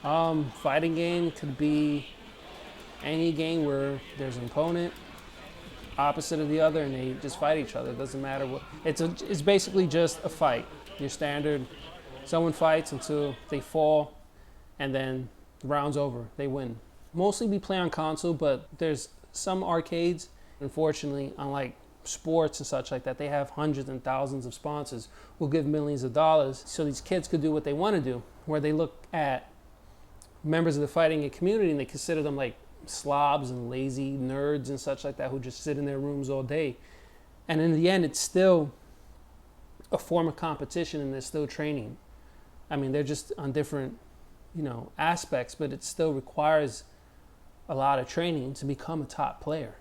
Fighting game could be any game where there's an opponent opposite of the other and they just fight each other. It doesn't matter what. It's basically just a fight. Your standard, someone fights until they fall and then the round's over, they win. Mostly we play on console, but there's some arcades, unfortunately, unlike sports and such like that, they have hundreds and thousands of sponsors who give millions of dollars so these kids could do what they want to do, where they look at members of the fighting community and they consider them like slobs and lazy nerds and such like that who just sit in their rooms all day. And in the end, it's still a form of competition and they're still training. I mean, they're just on different, aspects, but it still requires a lot of training to become a top player.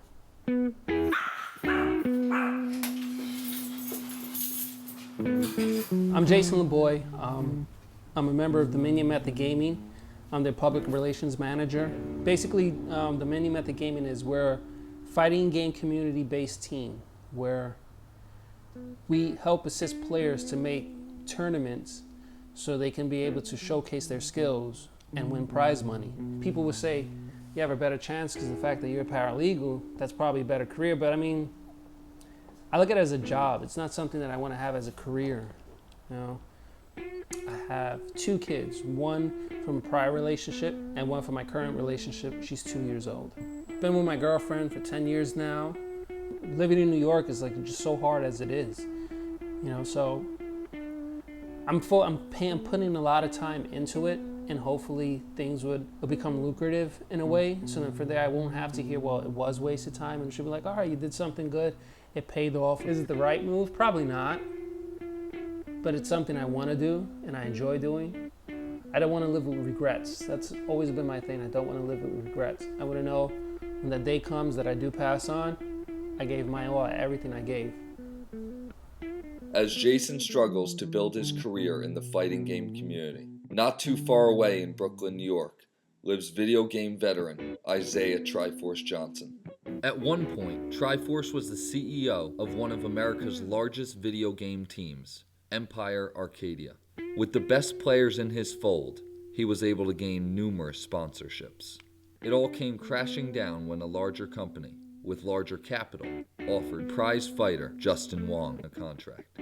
I'm Jason Laboy. I'm a member of Dominion Method Gaming. I'm their public relations manager. Basically, Dominion Method Gaming is we're a fighting game community-based team where we help assist players to make tournaments so they can be able to showcase their skills and win prize money. People would say, you have a better chance because of the fact that you're a paralegal, that's probably a better career. But I mean, I look at it as a job. It's not something that I want to have as a career. I have 2 kids, one from a prior relationship and one from my current relationship. She's 2 years old. Been with my girlfriend for 10 years now. Living in New York is like just so hard as it is, so I'm putting a lot of time into it, and hopefully things will become lucrative in a way, so then for there I won't have to hear, well, it was wasted time, and she'll be like, all right, you did something good, it paid off. Is it the right move? Probably not, but it's something I want to do and I enjoy doing. I don't want to live with regrets. That's always been my thing. I don't want to live with regrets. I want to know when the day comes that I do pass on, I gave my all, everything I gave. As Jason struggles to build his career in the fighting game community, not too far away in Brooklyn, New York, lives video game veteran Isaiah TriForce Johnson. At one point, TriForce was the CEO of one of America's largest video game teams, Empire Arcadia. With the best players in his fold, he was able to gain numerous sponsorships. It all came crashing down when a larger company, with larger capital, offered prize fighter Justin Wong a contract.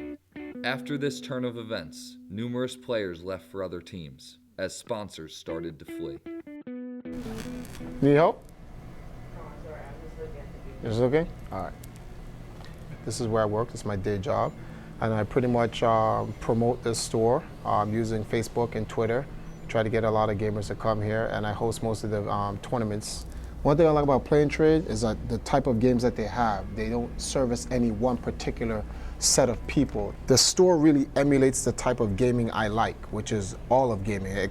After this turn of events, numerous players left for other teams, as sponsors started to flee. Need help? No, I'm sorry, I'm just looking at the video. Is it okay? All right. This is where I work, this is my day job, and I pretty much promote this store using Facebook and Twitter, try to get a lot of gamers to come here, and I host most of the tournaments. One thing I like about Play and Trade is that the type of games that they have, they don't service any one particular set of people. The store really emulates the type of gaming I like, which is all of gaming. It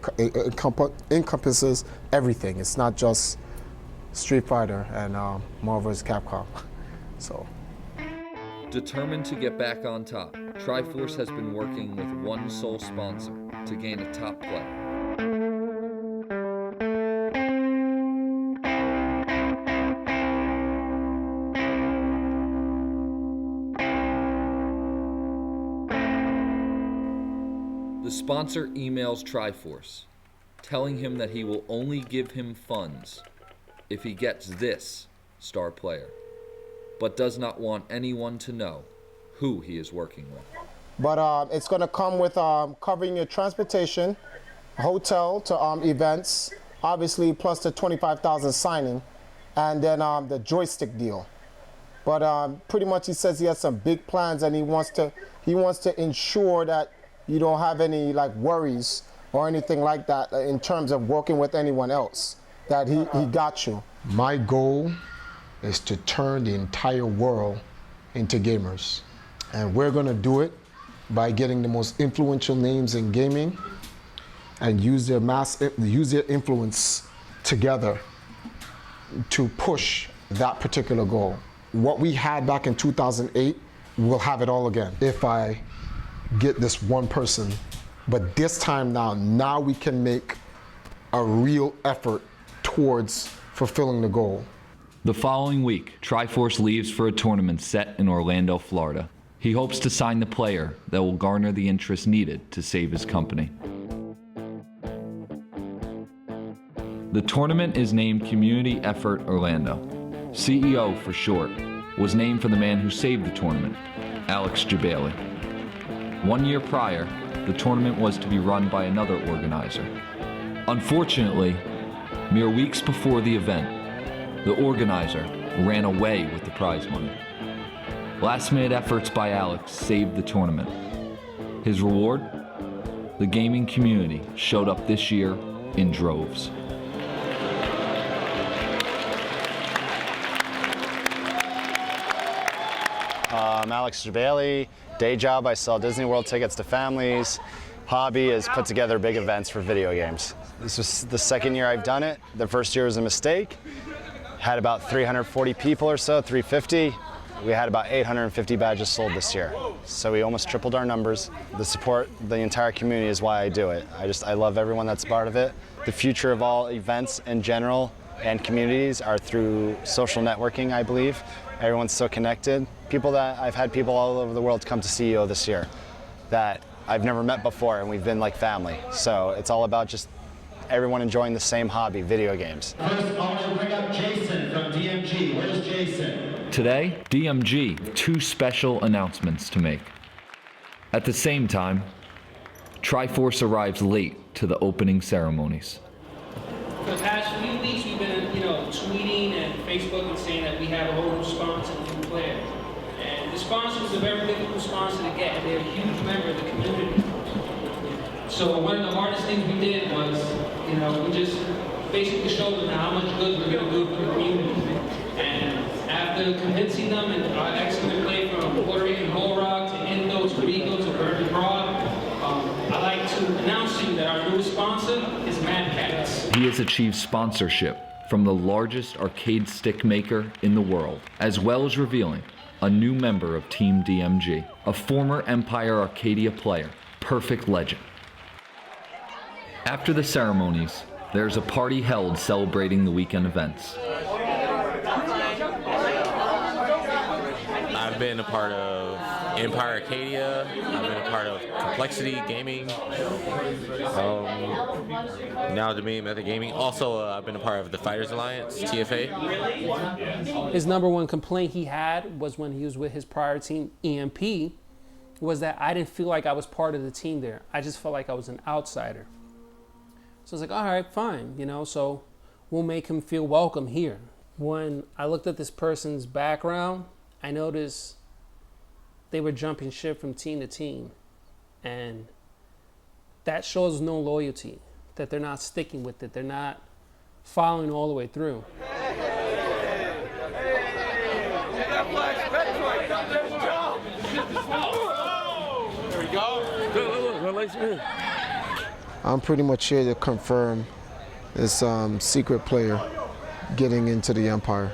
encompasses everything. It's not just Street Fighter and Marvel vs. Capcom. So. Determined to get back on top, TriForce has been working with one sole sponsor to gain a top player. The sponsor emails TriForce, telling him that he will only give him funds if he gets this star player, but does not want anyone to know who he is working with. But it's going to come with covering your transportation, hotel to events, obviously plus the $25,000 signing, and then the joystick deal. But pretty much he says he has some big plans, and he wants to ensure that you don't have any worries or anything like that in terms of working with anyone else, that he got you. My goal is to turn the entire world into gamers. And we're gonna do it by getting the most influential names in gaming and use their influence together to push that particular goal. What we had back in 2008, we'll have it all again if I get this one person. But this time now we can make a real effort towards fulfilling the goal. The following week, TriForce leaves for a tournament set in Orlando, Florida. He hopes to sign the player that will garner the interest needed to save his company. The tournament is named Community Effort Orlando. CEO for short, was named for the man who saved the tournament, Alex Jabali. 1 year prior, the tournament was to be run by another organizer. Unfortunately, mere weeks before the event, the organizer ran away with the prize money. Last-minute efforts by Alex saved the tournament. His reward? The gaming community showed up this year in droves. I'm Alex Jabali. Day job, I sell Disney World tickets to families. Hobby is put together big events for video games. This was the second year I've done it. The first year was a mistake. Had about 340 people or so, 350. We had about 850 badges sold this year. So we almost tripled our numbers. The support, the entire community is why I do it. I love everyone that's part of it. The future of all events in general and communities are through social networking, I believe. Everyone's so connected. I've had people all over the world come to CEO this year that I've never met before, and we've been like family. So it's all about just everyone enjoying the same hobby, video games. First, I want to bring up Jason from DMG. Where's Jason? Today, DMG have two special announcements to make. At the same time, TriForce arrives late to the opening ceremonies. For the past few weeks, we've been, tweeting and Facebook and saying that we have a whole new sponsor and new player. And the sponsor is a very difficult sponsor to get, and they're a huge member of the community. So one of the hardest things we did was, we just basically showed them how much good we're going to do for the community. And after convincing them and our excellent play from Puerto Rican Bull Rock to Indo to Rico to Burton Broad, I'd like to announce to you that our newest sponsor is Mad Cats. He has achieved sponsorship from the largest arcade stick maker in the world, as well as revealing a new member of Team DMG, a former Empire Arcadia player, Perfect Legend. After the ceremonies, there's a party held celebrating the weekend events. I've been a part of Empire Arcadia. I've been a part of Complexity Gaming. Now Dominion Method Gaming. Also, I've been a part of the Fighters Alliance, TFA. His number one complaint he had was when he was with his prior team, EMP, was that I didn't feel like I was part of the team there. I just felt like I was an outsider. So I was like, all right, fine, so we'll make him feel welcome here. When I looked at this person's background, I noticed they were jumping ship from team to team. And that shows no loyalty, that they're not sticking with it. They're not following all the way through. There we go. I'm pretty much here to confirm this secret player getting into the Empire.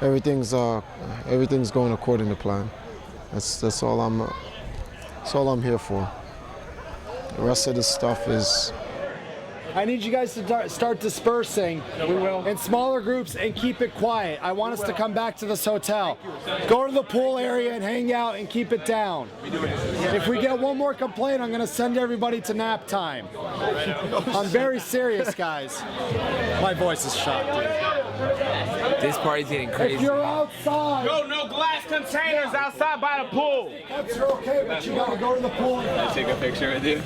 Everything's going according to plan. That's all I'm here for. The rest of this stuff is. I need you guys to start dispersing in smaller groups and keep it quiet. I want us to come back to this hotel. Go to the pool area and hang out and keep it down. If we get one more complaint, I'm going to send everybody to nap time. I'm very serious, guys. My voice is shot, dude. This party's getting crazy. If you're outside. No glass containers outside by the pool. That's okay, but you got to go to the pool. Can I take a picture with you?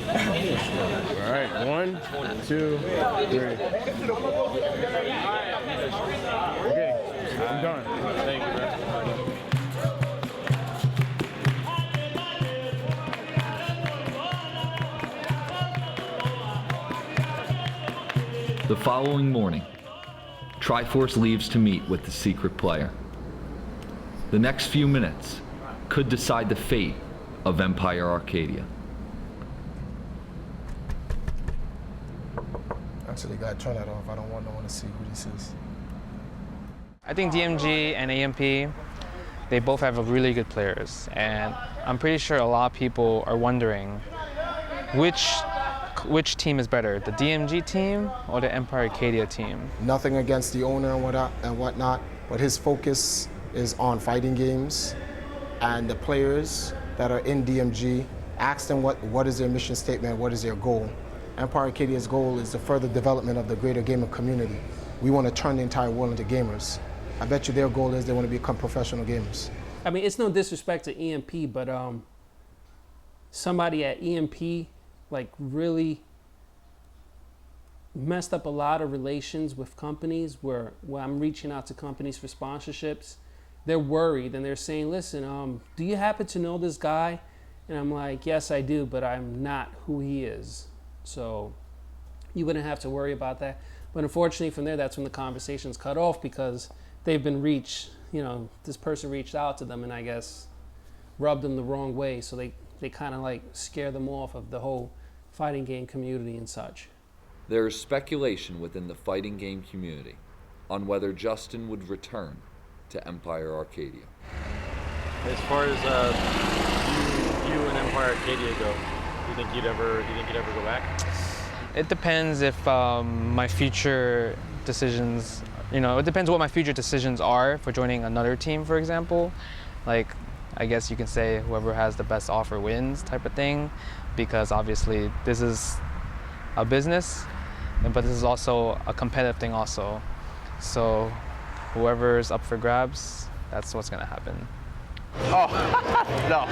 All right, 1, 2, 3. Okay, I'm done. Thank you, man. The following morning, TriForce leaves to meet with the secret player. The next few minutes could decide the fate of Empire Arcadia. Actually, gotta turn that off. I don't want no one to see who this is. I think DMG and AMP, they both have really good players, and I'm pretty sure a lot of people are wondering which team is better, the DMG team or the Empire Arcadia team? Nothing against the owner and whatnot, but his focus is on fighting games, and the players that are in DMG, ask them what is their mission statement, what is their goal, Empire Arcadia's goal is the further development of the greater gamer community. We want to turn the entire world into gamers. I bet you their goal is they want to become professional gamers. I mean, it's no disrespect to EMP, but somebody at EMP like really messed up a lot of relations with companies where I'm reaching out to companies for sponsorships. They're worried and they're saying, listen, do you happen to know this guy? And I'm like, yes, I do, but I'm not who he is. So you wouldn't have to worry about that. But unfortunately from there, that's when the conversation's cut off because they've been reached, this person reached out to them and I guess rubbed them the wrong way. So they kind of like scare them off of the whole fighting game community and such. There is speculation within the fighting game community on whether Justin would return to Empire Arcadia. As far as you and Empire Arcadia go, do you think you'd ever go back? It depends if my future decisions, it depends what my future decisions are for joining another team, for example. Like, I guess you can say whoever has the best offer wins type of thing, because obviously this is a business, but this is also a competitive thing also. So whoever's up for grabs, that's what's gonna happen. Oh, no,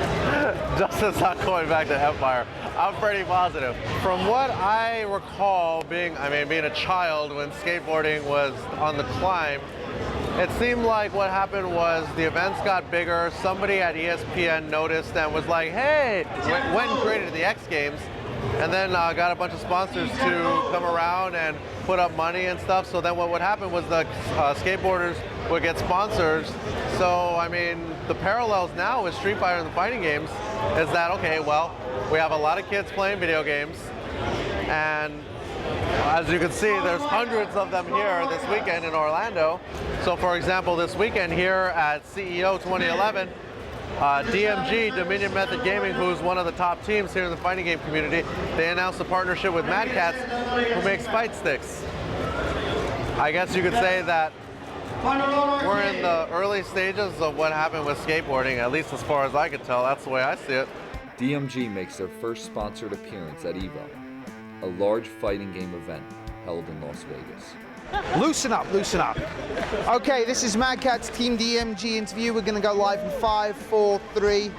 Justin's not going back to Empire. I'm pretty positive. From what I recall being a child when skateboarding was on the climb, it seemed like what happened was the events got bigger, somebody at ESPN noticed and was like, hey, went and created the X Games, and then got a bunch of sponsors to come around and put up money and stuff. So then what would happen was the skateboarders would get sponsors. So, the parallels now with Street Fighter and the fighting games is that, okay, well, we have a lot of kids playing video games, and as you can see, there's hundreds of them here this weekend in Orlando. So for example, this weekend here at CEO 2011, DMG, Dominion Method Gaming, who's one of the top teams here in the fighting game community, they announced a partnership with Mad Catz, who makes fight sticks. I guess you could say that we're in the early stages of what happened with skateboarding, at least as far as I could tell. That's the way I see it. DMG makes their first sponsored appearance at EVO, a large fighting game event held in Las Vegas. Loosen up, loosen up. Okay, this is Mad Catz Team DMG interview. We're going to go live in 5, 4, 3.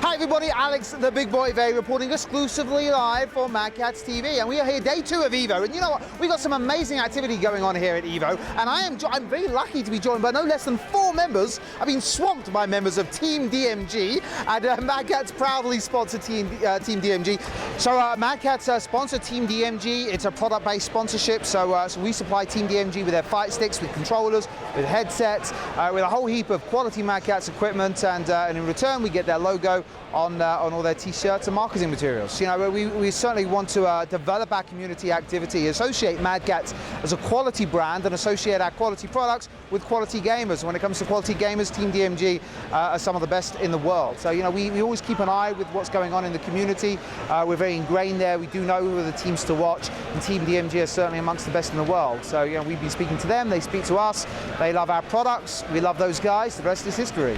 Hi everybody, Alex the Big Boy Vey reporting exclusively live for Mad Catz TV, and we are here day 2 of EVO, and you know what, we got some amazing activity going on here at EVO, and I'm very lucky to be joined by no less than 4 members. I've been swamped by members of Team DMG, and Mad Catz proudly sponsor Team DMG. So Mad Catz sponsor Team DMG. It's a product-based sponsorship, so we supply Team DMG with their fight sticks, with controllers, with headsets, with a whole heap of quality Mad Catz equipment, and in return we get their logo on all their t-shirts and marketing materials. We certainly want to develop our community activity, associate Mad Catz as a quality brand, and associate our quality products with quality gamers. When it comes to quality gamers, Team DMG are some of the best in the world. So we always keep an eye with what's going on in the community. We're very ingrained there. We do know who are the teams to watch, and Team DMG are certainly amongst the best in the world. So we've been speaking to them, they speak to us, they love our products, we love those guys, the rest is history.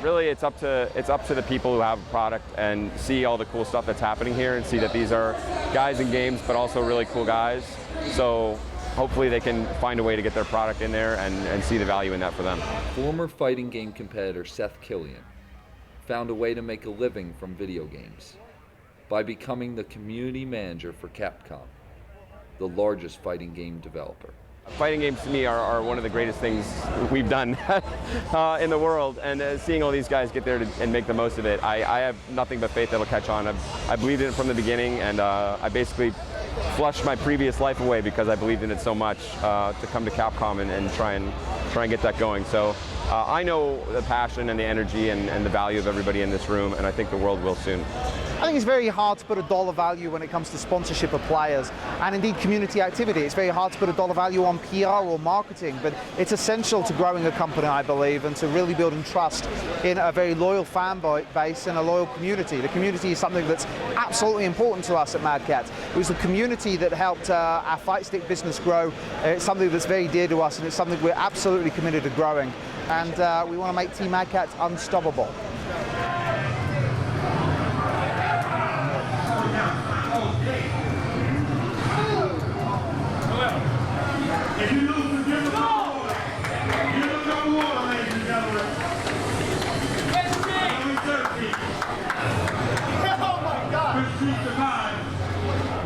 Really, it's up to the people who have a product and see all the cool stuff that's happening here and see that these are guys in games, but also really cool guys. So hopefully they can find a way to get their product in there and see the value in that for them. Former fighting game competitor Seth Killian found a way to make a living from video games by becoming the community manager for Capcom, the largest fighting game developer. Fighting games to me are one of the greatest things we've done in the world, and seeing all these guys get there and make the most of it, I have nothing but faith that'll catch on. I believed in it from the beginning, and I basically flushed my previous life away because I believed in it so much to come to Capcom and try and get that going. So I know the passion and the energy and the value of everybody in this room, and I think the world will soon. I think it's very hard to put a dollar value when it comes to sponsorship of players and indeed community activity. It's very hard to put a dollar value on PR or marketing, but it's essential to growing a company, I believe, and to really building trust in a very loyal fan base and a loyal community. The community is something that's absolutely important to us at Mad Catz. It was the community that helped our fight stick business grow. It's something that's very dear to us, and it's something we're absolutely committed to growing. And we want to make Team Mad Catz unstoppable.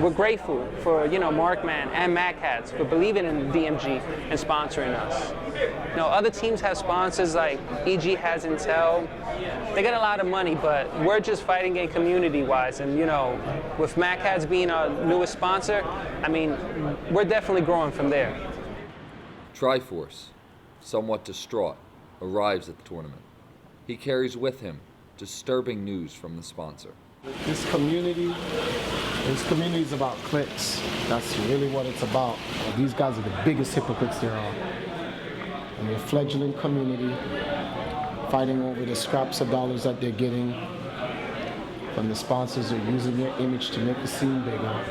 we're grateful for, you know, Markman and Mad Cats for believing in DMG and sponsoring us. You know, other teams have sponsors like EG has Intel. They get a lot of money, but we're just fighting game community-wise. And, you know, with Mad Cats being our newest sponsor, I mean, we're definitely growing from there. TriForce, somewhat distraught, arrives at the tournament. He carries with him disturbing news from the sponsor. This community is about clicks. That's really what it's about. These guys are the biggest hypocrites there are. And they're a fledgling community, fighting over the scraps of dollars that they're getting from the sponsors. They're using their image to make the scene bigger.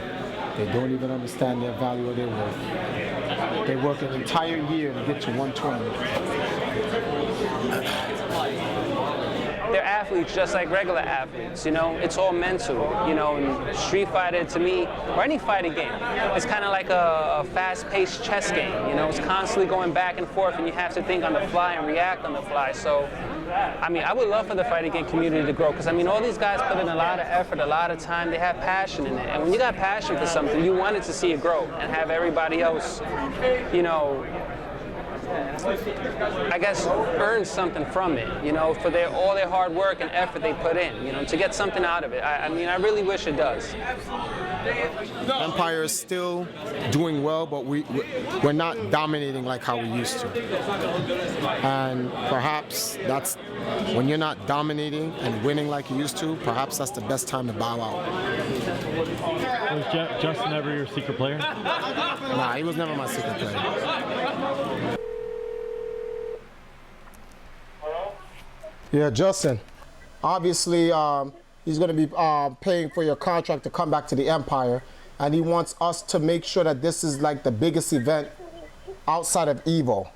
They don't even understand their value or their worth. They work an entire year to get to one tournament. They're athletes just like regular athletes, you know? It's all mental, you know? And Street Fighter, to me, or any fighting game, it's kind of like a fast-paced chess game, you know? It's constantly going back and forth, and you have to think on the fly and react on the fly. So, I mean, I would love for the fighting game community to grow, because, I mean, all these guys put in a lot of effort, a lot of time. They have passion in it. And when you got passion for something, you wanted to see it grow and have everybody else, you know, I guess, earn something from it, you know, for all their hard work and effort they put in, you know, to get something out of it. I mean, I really wish it does. Empire is still doing well, but we're not dominating like how we used to. And perhaps that's, when you're not dominating and winning like you used to, perhaps that's the best time to bow out. Was Justin ever your secret player? Nah, he was never my secret player. Yeah, Justin. Obviously, he's going to be paying for your contract to come back to the Empire, and he wants us to make sure that this is like the biggest event outside of EVO.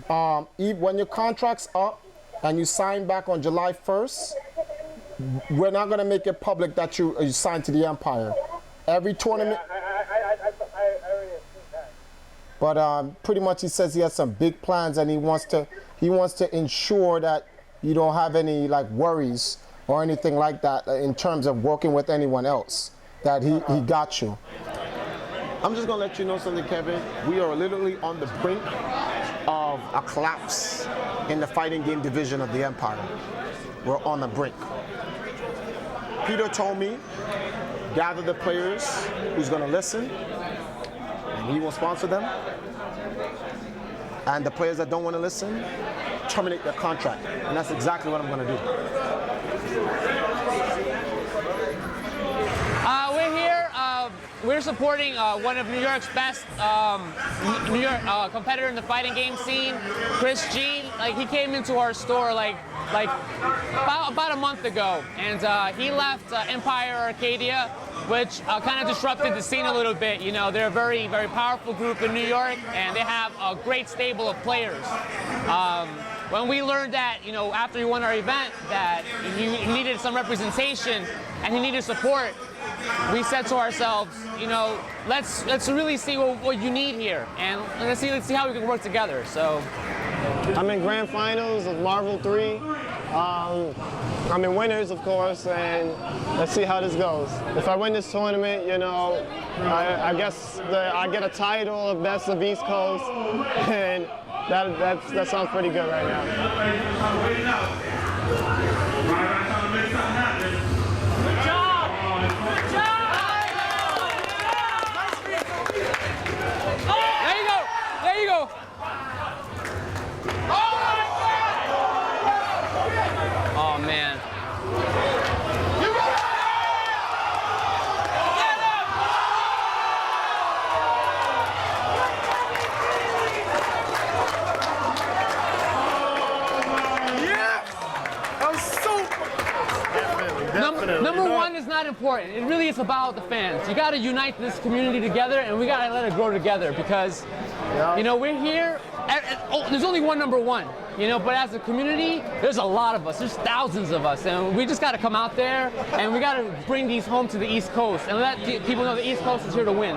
When your contract's up and you sign back on July 1st, we're not going to make it public that you signed to the Empire. Every tournament. But pretty much he says he has some big plans, and he wants to ensure that you don't have any like worries or anything like that in terms of working with anyone else, that he got you. I'm just gonna let you know something, Kevin. We are literally on the brink of a collapse in the fighting game division of the Empire. We're on the brink. Peter told me, gather the players who's gonna listen, and he will sponsor them. And the players that don't want to listen, terminate their contract. And that's exactly what I'm going to do. We're here. We're supporting one of New York's best New York competitor in the fighting game scene, Chris G. Like, he came into our store like about a month ago, and he left Empire Arcadia, which kind of disrupted the scene a little bit. You know, they're a very, very powerful group in New York, and they have a great stable of players. When we learned that, you know, after he won our event, that he needed some representation and he needed support, we said to ourselves, you know, let's really see what you need here, and let's see how we can work together. So, I'm in grand finals of Marvel 3. I'm in winners, of course, and let's see how this goes. If I win this tournament, you know, I guess I get a title of Best of East Coast, and that sounds pretty good right now. There you go. Oh, man. Number one is not important. It really is about the fans. You got to unite this community together, and we got to let it grow together, because, you know, we're here. There's only one number one, you know, but as a community, there's a lot of us. There's thousands of us, and we just got to come out there, and we got to bring these home to the East Coast and let people know the East Coast is here to win.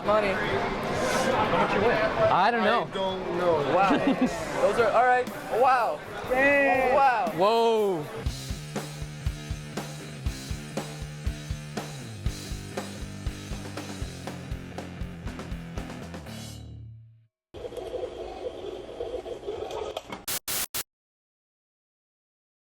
Money. How much you win? I don't know. I don't know. Wow. Those are all right. Wow. Dang. Wow. Whoa.